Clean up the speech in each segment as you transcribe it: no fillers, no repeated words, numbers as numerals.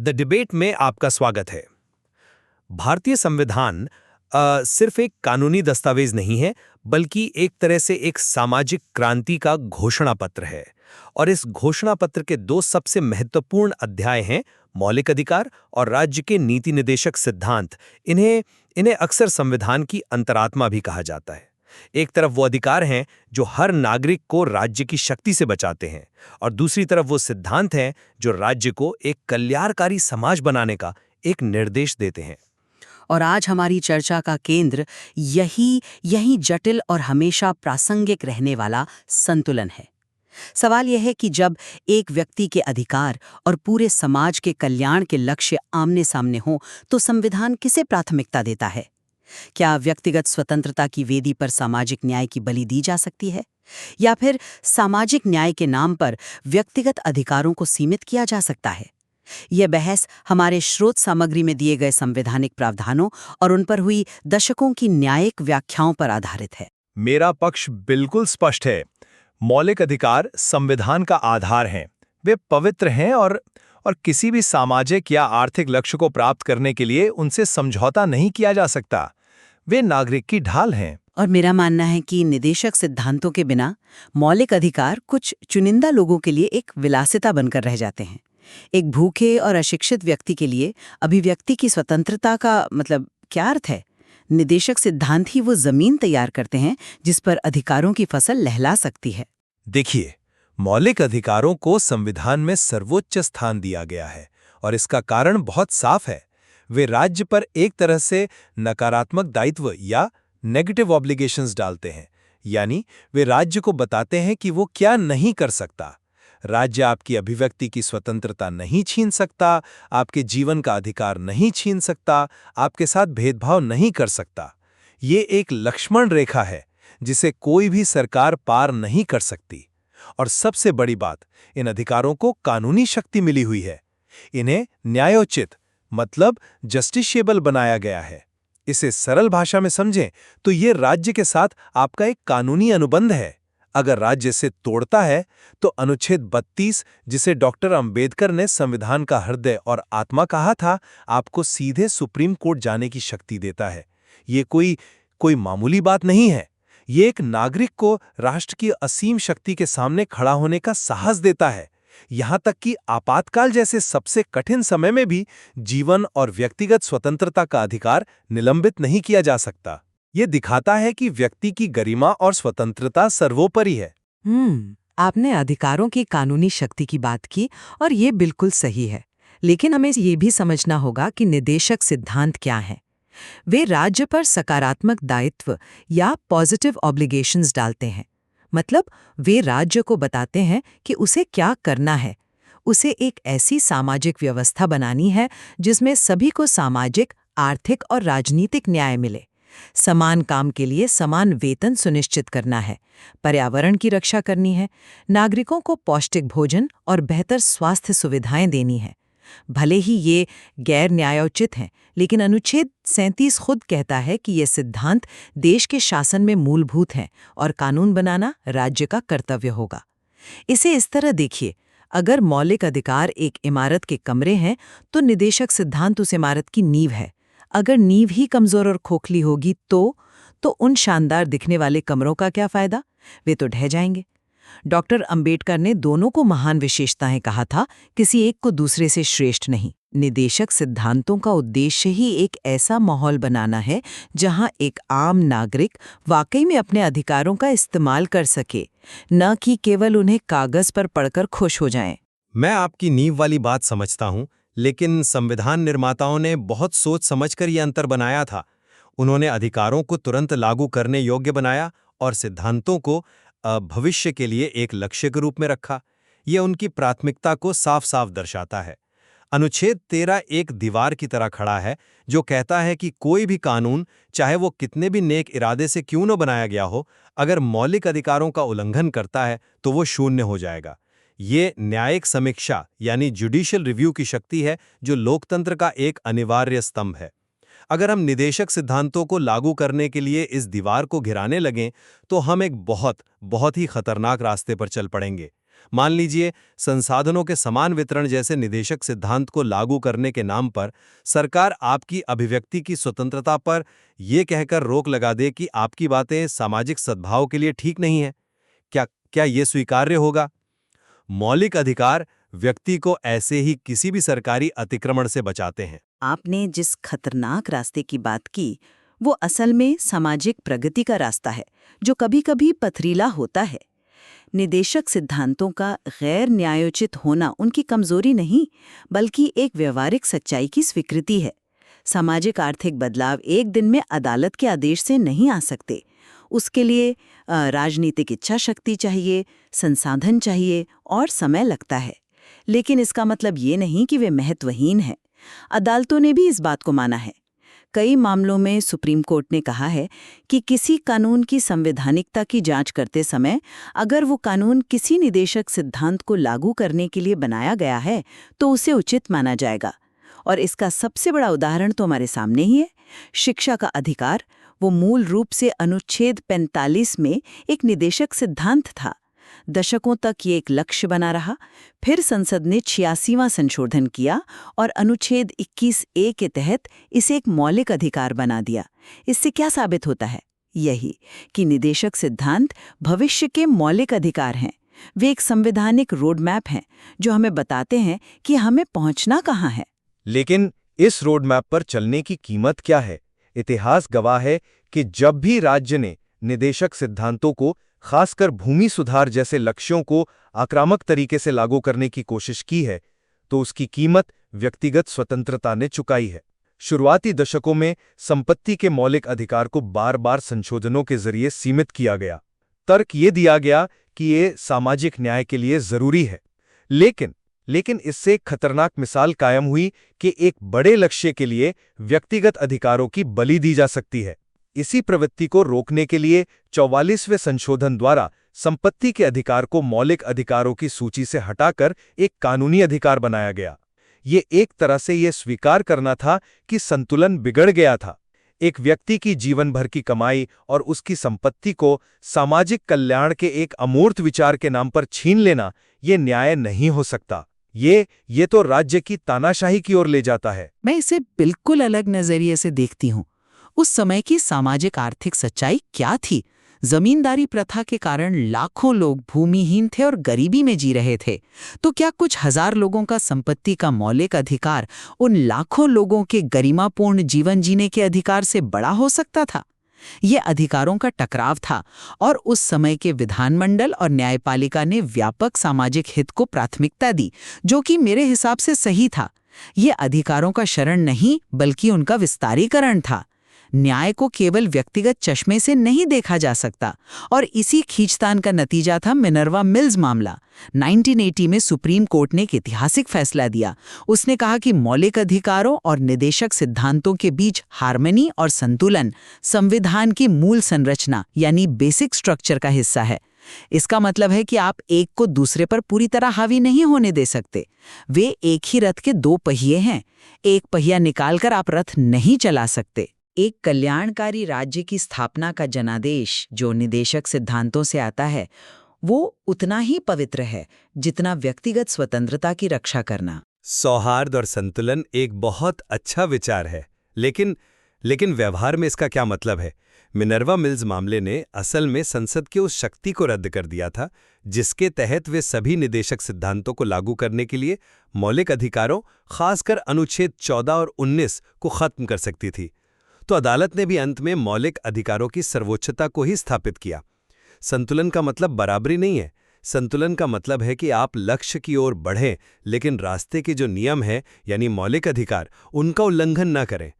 The debate में आपका स्वागत है। भारतीय संविधान सिर्फ एक कानूनी दस्तावेज नहीं है, बल्कि एक तरह से एक सामाजिक क्रांति का घोषणा पत्र है। और इस घोषणा पत्र के दो सबसे महत्वपूर्ण अध्याय हैं, मौलिक अधिकार और राज्य के नीति निर्देशक सिद्धांत। इन्हें अक्सर संविधान की अंतरात्मा भी कहा जाता है। एक तरफ वो अधिकार हैं जो हर नागरिक को राज्य की शक्ति से बचाते हैं, और दूसरी तरफ वो सिद्धांत हैं जो राज्य को एक कल्याणकारी समाज बनाने का एक निर्देश देते हैं। और आज हमारी चर्चा का केंद्र यही जटिल और हमेशा प्रासंगिक रहने वाला संतुलन है। सवाल यह है कि जब एक व्यक्ति के अधिकार और पूरे समाज के कल्याण के लक्ष्य आमने सामने हों, तो संविधान किसे प्राथमिकता देता है? क्या व्यक्तिगत स्वतंत्रता की वेदी पर सामाजिक न्याय की बलि दी जा सकती है, या फिर सामाजिक न्याय के नाम पर व्यक्तिगत अधिकारों को सीमित किया जा सकता है? यह बहस हमारे स्रोत सामग्री में दिए गए संवैधानिक प्रावधानों और उन पर हुई दशकों की न्यायिक व्याख्याओं पर आधारित है। मेरा पक्ष बिल्कुल स्पष्ट है। मौलिक अधिकार संविधान का आधार हैं। वे पवित्र हैं और किसी भी सामाजिक या आर्थिक लक्ष्य को प्राप्त करने के लिए उनसे समझौता नहीं किया जा सकता। वे नागरिक की ढाल हैं। और मेरा मानना है कि निदेशक सिद्धांतों के बिना मौलिक अधिकार कुछ चुनिंदा लोगों के लिए एक विलासिता बनकर रह जाते हैं। एक भूखे और अशिक्षित व्यक्ति के लिए अभिव्यक्ति की स्वतंत्रता का मतलब क्या अर्थ है? निदेशक सिद्धांत ही वो जमीन तैयार करते हैं जिस पर अधिकारों की फसल लहला सकती है। देखिए, मौलिक अधिकारों को संविधान में सर्वोच्च स्थान दिया गया है, और इसका कारण बहुत साफ है। वे राज्य पर एक तरह से नकारात्मक दायित्व या नेगेटिव ऑब्लिगेशंस डालते हैं, यानी वे राज्य को बताते हैं कि वो क्या नहीं कर सकता। राज्य आपकी अभिव्यक्ति की स्वतंत्रता नहीं छीन सकता, आपके जीवन का अधिकार नहीं छीन सकता, आपके साथ भेदभाव नहीं कर सकता। ये एक लक्ष्मण रेखा है जिसे कोई भी सरकार पार नहीं कर सकती। और सबसे बड़ी बात, इन अधिकारों को कानूनी शक्ति मिली हुई है। इन्हें न्यायोचित मतलब जस्टिशिएबल बनाया गया है। इसे सरल भाषा में समझें तो ये राज्य के साथ आपका एक कानूनी अनुबंध है। अगर राज्य इसे तोड़ता है तो अनुच्छेद 32, जिसे डॉक्टर अंबेडकर ने संविधान का हृदय और आत्मा कहा था, आपको सीधे सुप्रीम कोर्ट जाने की शक्ति देता है। ये कोई मामूली बात नहीं है। ये एक नागरिक को राष्ट्र की असीम शक्ति के सामने खड़ा होने का साहस देता है, यहाँ तक कि आपातकाल जैसे सबसे कठिन समय में भी जीवन और व्यक्तिगत स्वतंत्रता का अधिकार निलंबित नहीं किया जा सकता। ये दिखाता है कि व्यक्ति की गरिमा और स्वतंत्रता सर्वोपरि है। आपने अधिकारों की कानूनी शक्ति की बात की, और ये बिल्कुल सही है। लेकिन हमें ये भी समझना होगा कि निदेशक सिद्धांत क्या है। वे राज्य पर सकारात्मक दायित्व या पॉजिटिव ऑब्लिगेशंस डालते हैं। मतलब वे राज्य को बताते हैं कि उसे क्या करना है। उसे एक ऐसी सामाजिक व्यवस्था बनानी है जिसमें सभी को सामाजिक, आर्थिक और राजनीतिक न्याय मिले। समान काम के लिए समान वेतन सुनिश्चित करना है, पर्यावरण की रक्षा करनी है, नागरिकों को पौष्टिक भोजन और बेहतर स्वास्थ्य सुविधाएं देनी है। भले ही ये गैर न्यायोचित हैं, लेकिन अनुच्छेद 37 खुद कहता है कि ये सिद्धांत देश के शासन में मूलभूत हैं और कानून बनाना राज्य का कर्तव्य होगा। इसे इस तरह देखिए, अगर मौलिक अधिकार एक इमारत के कमरे हैं तो निदेशक सिद्धांत उस इमारत की नींव है। अगर नींव ही कमजोर और खोखली होगी तो उन शानदार दिखने वाले कमरों का क्या फायदा? वे तो ढह जाएंगे। डॉक्टर अंबेडकर ने दोनों को महान विशेषताएं कहा था, किसी एक को दूसरे से श्रेष्ठ नहीं। निदेशक सिद्धांतों का उद्देश्य ही एक ऐसा माहौल बनाना है जहां एक आम नागरिक वाकई में अपने अधिकारों का इस्तेमाल कर सके, न कि केवल उन्हें कागज पर पढ़कर खुश हो जाएं। मैं आपकी नींव वाली बात समझता हूं, लेकिन संविधान निर्माताओं ने बहुत सोच समझकर यह अंतर बनाया था। उन्होंने अधिकारों को तुरंत लागू करने योग्य बनाया और सिद्धांतों को भविष्य के लिए एक लक्ष्य के रूप में रखा। यह उनकी प्राथमिकता को साफ साफ दर्शाता है। अनुच्छेद 13 एक दीवार की तरह खड़ा है जो कहता है कि कोई भी कानून, चाहे वो कितने भी नेक इरादे से क्यों न बनाया गया हो, अगर मौलिक अधिकारों का उल्लंघन करता है तो वो शून्य हो जाएगा। ये न्यायिक समीक्षा यानी जुडिशियल रिव्यू की शक्ति है जो लोकतंत्र का एक अनिवार्य स्तंभ है। अगर हम निदेशक सिद्धांतों को लागू करने के लिए इस दीवार को गिराने लगें तो हम एक बहुत ही खतरनाक रास्ते पर चल पड़ेंगे। मान लीजिए, संसाधनों के समान वितरण जैसे निदेशक सिद्धांत को लागू करने के नाम पर सरकार आपकी अभिव्यक्ति की स्वतंत्रता पर यह कहकर रोक लगा दे कि आपकी बातें सामाजिक सद्भाव के लिए ठीक नहीं है। क्या क्या ये स्वीकार्य होगा? मौलिक अधिकार व्यक्ति को ऐसे ही किसी भी सरकारी अतिक्रमण से बचाते हैं। आपने जिस खतरनाक रास्ते की बात की, वो असल में सामाजिक प्रगति का रास्ता है, जो कभी-कभी पथरीला होता है। निदेशक सिद्धांतों का गैर न्यायोचित होना उनकी कमजोरी नहीं, बल्कि एक व्यवहारिक सच्चाई की स्वीकृति है। सामाजिक आर्थिक बदलाव एक दिन में अदालत के आदेश से नहीं आ सकते। उसके लिए राजनीतिक इच्छा शक्ति चाहिए, संसाधन चाहिए और समय लगता है। लेकिन इसका मतलब ये नहीं कि वे महत्वहीन हैं। अदालतों ने भी इस बात को माना है। कई मामलों में सुप्रीम कोर्ट ने कहा है कि किसी कानून की संवैधानिकता की जांच करते समय अगर वो कानून किसी निदेशक सिद्धांत को लागू करने के लिए बनाया गया है तो उसे उचित माना जाएगा। और इसका सबसे बड़ा उदाहरण तो हमारे सामने ही है। शिक्षा का अधिकार, वो मूल रूप से अनुच्छेद 45 में एक निदेशक सिद्धांत था। दशकों तक ये एक लक्ष्य बना रहा। फिर संसद ने 86वां संशोधन किया और अनुच्छेद 21A के तहत इसे एक मौलिक अधिकार बना दिया। इससे क्या साबित होता है? यही कि निदेशक सिद्धांत भविष्य के मौलिक अधिकार हैं। वे एक संवैधानिक रोड मैप हैं जो हमें बताते हैं कि हमें पहुंचना कहाँ है। लेकिन इस रोड मैप पर चलने की कीमत क्या है? इतिहास गवाह है कि जब भी राज्य ने निदेशक सिद्धांतों को, खासकर भूमि सुधार जैसे लक्ष्यों को आक्रामक तरीके से लागू करने की कोशिश की है, तो उसकी कीमत व्यक्तिगत स्वतंत्रता ने चुकाई है। शुरुआती दशकों में संपत्ति के मौलिक अधिकार को बार-बार संशोधनों के जरिए सीमित किया गया। तर्क ये दिया गया कि ये सामाजिक न्याय के लिए जरूरी है। लेकिन इससे एक खतरनाक मिसाल कायम हुई कि एक बड़े लक्ष्य के लिए व्यक्तिगत अधिकारों की बलि दी जा सकती है। इसी प्रवृत्ति को रोकने के लिए 44वें संशोधन द्वारा संपत्ति के अधिकार को मौलिक अधिकारों की सूची से हटाकर एक कानूनी अधिकार बनाया गया। ये एक तरह से ये स्वीकार करना था कि संतुलन बिगड़ गया था। एक व्यक्ति की जीवन भर की कमाई और उसकी संपत्ति को सामाजिक कल्याण के एक अमूर्त विचार के नाम पर छीन लेना, ये न्याय नहीं हो सकता। ये तो राज्य की तानाशाही की ओर ले जाता है। मैं इसे बिल्कुल अलग नजरिए से देखती हूँ। उस समय की सामाजिक आर्थिक सच्चाई क्या थी? जमींदारी प्रथा के कारण लाखों लोग भूमिहीन थे और गरीबी में जी रहे थे। तो क्या कुछ हजार लोगों का संपत्ति का मौलिक अधिकार उन लाखों लोगों के गरिमापूर्ण जीवन जीने के अधिकार से बड़ा हो सकता था? ये अधिकारों का टकराव था और उस समय के विधानमंडल और न्यायपालिका ने व्यापक सामाजिक हित को प्राथमिकता दी, जो कि मेरे हिसाब से सही था। ये अधिकारों का शरण नहीं, बल्कि उनका विस्तारीकरण था। न्याय को केवल व्यक्तिगत चश्मे से नहीं देखा जा सकता, और इसी खींचतान का नतीजा था मिनर्वा मिल्स मामला। 1980 में सुप्रीम कोर्ट ने एक ऐतिहासिक फैसला दिया। उसने कहा कि मौलिक अधिकारों और निदेशक सिद्धांतों के बीच हार्मनी और संतुलन संविधान की मूल संरचना यानी बेसिक स्ट्रक्चर का हिस्सा है। इसका मतलब है कि आप एक को दूसरे पर पूरी तरह हावी नहीं होने दे सकते। वे एक ही रथ के दो पहिए हैं। एक पहिया निकालकर आप रथ नहीं चला सकते। एक कल्याणकारी राज्य की स्थापना का जनादेश जो निदेशक सिद्धांतों से आता है, वो उतना ही पवित्र है जितना व्यक्तिगत स्वतंत्रता की रक्षा करना। सौहार्द और संतुलन एक बहुत अच्छा विचार है, लेकिन व्यवहार में इसका क्या मतलब है? मिनर्वा मिल्स मामले ने असल में संसद के उस शक्ति को रद्द कर दिया था जिसके तहत वे सभी निदेशक सिद्धांतों को लागू करने के लिए मौलिक अधिकारों, खासकर अनुच्छेद 14 और 19 को खत्म कर सकती थी। तो अदालत ने भी अंत में मौलिक अधिकारों की सर्वोच्चता को ही स्थापित किया। संतुलन का मतलब बराबरी नहीं है। संतुलन का मतलब है कि आप लक्ष्य की ओर बढ़ें, लेकिन रास्ते के जो नियम हैं यानी मौलिक अधिकार, उनका उल्लंघन न करें।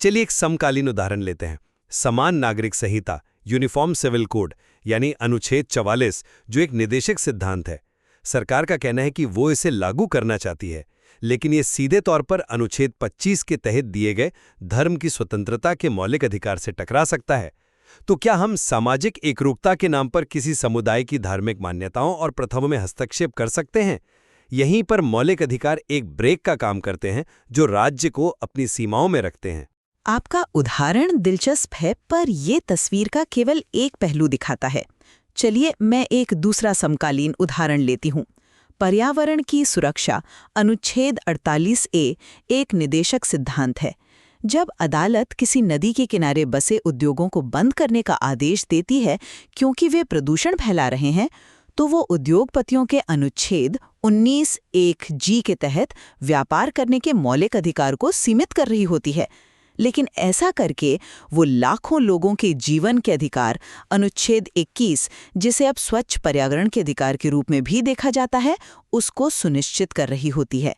चलिए एक समकालीन उदाहरण लेते हैं। समान नागरिक संहिता, यूनिफॉर्म सिविल कोड यानी अनुच्छेद 44, जो एक निदेशक सिद्धांत है। सरकार का कहना है कि वो इसे लागू करना चाहती है, लेकिन ये सीधे तौर पर अनुच्छेद 25 के तहत दिए गए धर्म की स्वतंत्रता के मौलिक अधिकार से टकरा सकता है। तो क्या हम सामाजिक एकरूपता के नाम पर किसी समुदाय की धार्मिक मान्यताओं और प्रथाओं में हस्तक्षेप कर सकते हैं? यहीं पर मौलिक अधिकार एक ब्रेक का काम करते हैं, जो राज्य को अपनी सीमाओं में रखते हैं। आपका उदाहरण दिलचस्प है, पर ये तस्वीर का केवल एक पहलू दिखाता है। चलिए मैं एक दूसरा समकालीन उदाहरण लेती हूँ। पर्यावरण की सुरक्षा अनुच्छेद 48A एक निदेशक सिद्धांत है। जब अदालत किसी नदी के किनारे बसे उद्योगों को बंद करने का आदेश देती है क्योंकि वे प्रदूषण फैला रहे हैं, तो वो उद्योगपतियों के अनुच्छेद 19(1)G के तहत व्यापार करने के मौलिक अधिकार को सीमित कर रही होती है। लेकिन ऐसा करके वो लाखों लोगों के जीवन के अधिकार अनुच्छेद 21, जिसे अब स्वच्छ पर्यावरण के अधिकार के रूप में भी देखा जाता है, उसको सुनिश्चित कर रही होती है।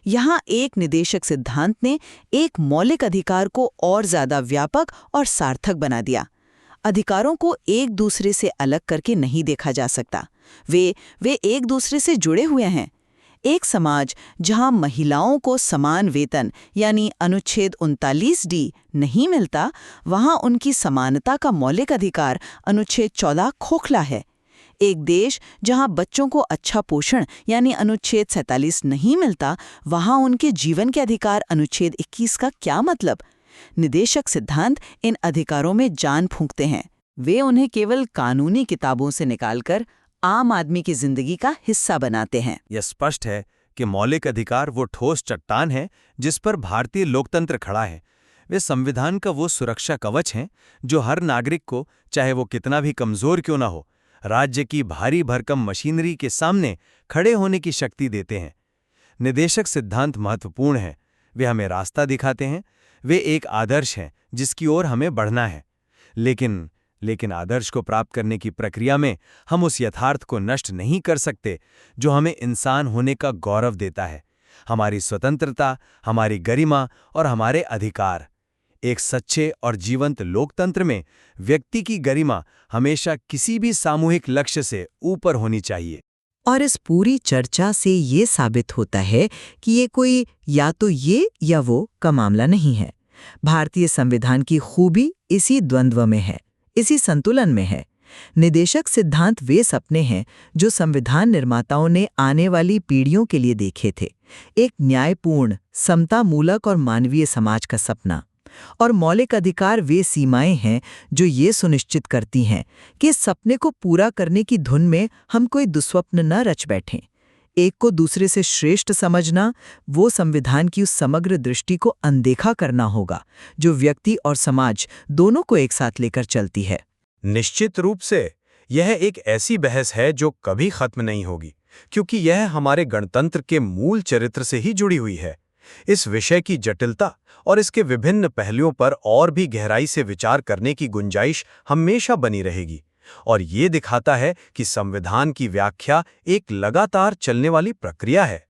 यहाँ एक निदेशक सिद्धांत ने एक मौलिक अधिकार को और ज्यादा व्यापक और सार्थक बना दिया। अधिकारों को एक दूसरे से अलग करके नहीं देखा जा सकता। वे एक दूसरे से जुड़े हुए हैं। एक समाज जहां महिलाओं को समान वेतन यानी अनुच्छेद 39D नहीं मिलता, वहां उनकी समानता का मौलिक अधिकार अनुच्छेद 14 खोखला है। एक देश जहां बच्चों को अच्छा पोषण यानी अनुच्छेद 47 नहीं मिलता, वहां उनके जीवन के अधिकार अनुच्छेद 21 का क्या मतलब? निदेशक सिद्धांत इन अधिकारों में जान फूंकते हैं। वे उन्हें केवल कानूनी किताबों से निकालकर आम आदमी की जिंदगी का हिस्सा बनाते हैं। यह स्पष्ट है कि मौलिक अधिकार वो ठोस चट्टान है जिस पर भारतीय लोकतंत्र खड़ा है। वे संविधान का वो सुरक्षा कवच हैं जो हर नागरिक को, चाहे वो कितना भी कमजोर क्यों ना हो, राज्य की भारी भरकम मशीनरी के सामने खड़े होने की शक्ति देते हैं। निदेशक सिद्धांत महत्वपूर्ण है। वे हमें रास्ता दिखाते हैं। वे एक आदर्श हैं जिसकी ओर हमें बढ़ना है। लेकिन आदर्श को प्राप्त करने की प्रक्रिया में हम उस यथार्थ को नष्ट नहीं कर सकते जो हमें इंसान होने का गौरव देता है, हमारी स्वतंत्रता, हमारी गरिमा और हमारे अधिकार। एक सच्चे और जीवंत लोकतंत्र में व्यक्ति की गरिमा हमेशा किसी भी सामूहिक लक्ष्य से ऊपर होनी चाहिए। और इस पूरी चर्चा से ये साबित होता है कि ये कोई या तो ये या वो का मामला नहीं है। भारतीय संविधान की खूबी इसी द्वंद्व में है, इसी संतुलन में है। निदेशक सिद्धांत वे सपने हैं जो संविधान निर्माताओं ने आने वाली पीढ़ियों के लिए देखे थे। एक न्यायपूर्ण, समतामूलक और मानवीय समाज का सपना। और मौलिक अधिकार वे सीमाएं हैं जो ये सुनिश्चित करती हैं कि इस सपने को पूरा करने की धुन में हम कोई दुस्वप्न न रच बैठें। एक को दूसरे से श्रेष्ठ समझना, वो संविधान की उस समग्र दृष्टि को अनदेखा करना होगा जो व्यक्ति और समाज दोनों को एक साथ लेकर चलती है। निश्चित रूप से यह एक ऐसी बहस है जो कभी खत्म नहीं होगी, क्योंकि यह हमारे गणतंत्र के मूल चरित्र से ही जुड़ी हुई है। इस विषय की जटिलता और इसके विभिन्न पहलुओं पर और भी गहराई से विचार करने की गुंजाइश हमेशा बनी रहेगी। और ये दिखाता है कि संविधान की व्याख्या एक लगातार चलने वाली प्रक्रिया है।